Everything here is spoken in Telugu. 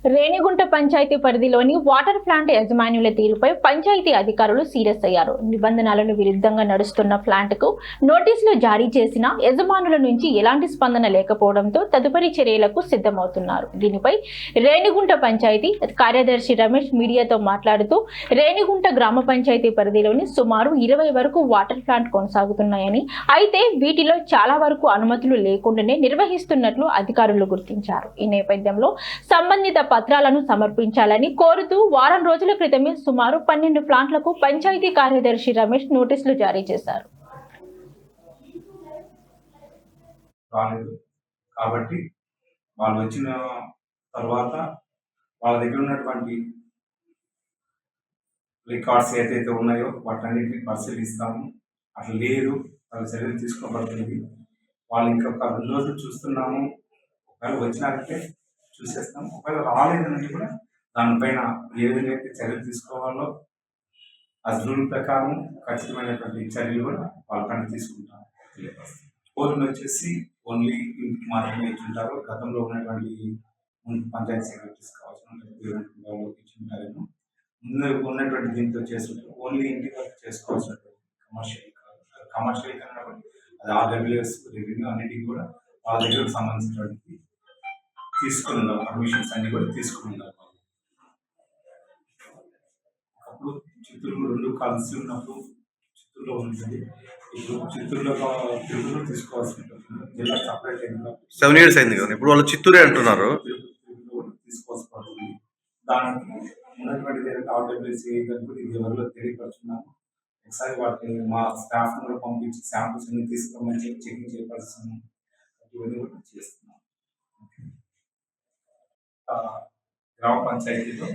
రేణిగుంట పంచాయతీ పరిధిలోని వాటర్ ప్లాంట్ యజమానుల తీరుపై పంచాయతీ అధికారులు సీరియస్ అయ్యారు. నిబంధనలకు విరుద్ధంగా నడుస్తున్న ప్లాంట్కు నోటీసులు జారీ చేసినా యజమానుల నుంచి ఎలాంటి స్పందన లేకపోవడంతో తదుపరి చర్యలకు సిద్ధమవుతున్నారు. దీనిపై రేణిగుంట పంచాయతీ కార్యదర్శి రమేష్ మీడియాతో మాట్లాడుతూ రేణిగుంట గ్రామ పంచాయతీ పరిధిలోని సుమారు 20 వరకు వాటర్ ప్లాంట్ కొనసాగుతున్నాయని, అయితే వీటిలో చాలా వరకు అనుమతులు లేకుండానే నిర్వహిస్తున్నట్లు అధికారులు గుర్తించారు. ఈ నేపథ్యంలో సంబంధిత పత్రాలను సమర్పించాలని కోరుతూ వారం రోజుల క్రితమే సుమారు 12 ప్లాంట్లకు పంచాయతీ కార్యదర్శి రమేష్ నోటీసులు జారీ చేశారు. కాబట్టి వాళ్ళు వచ్చిన తర్వాత వాళ్ళ దగ్గర ఉన్నటువంటి రికార్డ్స్ ఏదైతే ఉన్నాయో వాటన్నిటిని పరిశీలిస్తాము. అట్లా లేదు, వాళ్ళ చర్యలు తీసుకోబడుతుంది. వాళ్ళు ఇంకొక 2 రోజులు చూస్తున్నాము, ఒకవేళ వచ్చినారంటే చూసేస్తాం. ఒకవేళ రాలేదంటే కూడా దానిపైన ఏ విధంగా అయితే చర్యలు తీసుకోవాలో ఆ రూల్ ప్రకారం ఖచ్చితమైనటువంటి చర్యలు కూడా వాళ్ళపైన తీసుకుంటాం. కోర్టును వచ్చేసి ఓన్లీ ఇంటికి మాత్రమే ఇచ్చుంటారు. గతంలో ఉన్నటువంటి పంచాయతీ సెక్రటరీస్ కావాల్సిన ఇచ్చుంటారేమో. ముందు ఉన్నటువంటి దీంతో చేస్తుంటారు. ఓన్లీ ఇంటి వరకు చేసుకోవాల్సినటువంటి కమర్షియల్ కాబట్టి అది ఆర్డబ్ల్యూఎస్ రెవెన్యూ అన్నిటికీ కూడా వాళ్ళ దగ్గరకు సంబంధించినటువంటి తీసుకుని ఉన్నారు. పర్మిషన్స్ అన్ని కూడా తీసుకుని ఉన్నారు. అప్పుడు చిత్తూరు 2 కలిసి ఉన్నప్పుడు చిత్తూరులో ఉంటుంది. ఇప్పుడు చిత్తూరులో తిరుగుతూ తీసుకోవాల్సి ఉంటుంది. జిల్లా సపరేట్ అయింది. 7 years అయింది కదా, ఇప్పుడు వాళ్ళు చిత్తూరే అంటున్నారు. తీసుకోవాల్సి పడుతుంది. దానికి ఉన్నటువంటి ఆర్డబ్ల్యూఎస్ కూడా ఇది ఎవరిలో తెలియపరుచున్నాము. ఒకసారి వాటిని మా స్టాఫ్ కూడా పంపించి శాంపుల్స్ అన్ని తీసుకోమని చెకింగ్ చేయవలసిన ఇవన్నీ కూడా చేస్తున్నాం. గ్రామ పంచాయతీలో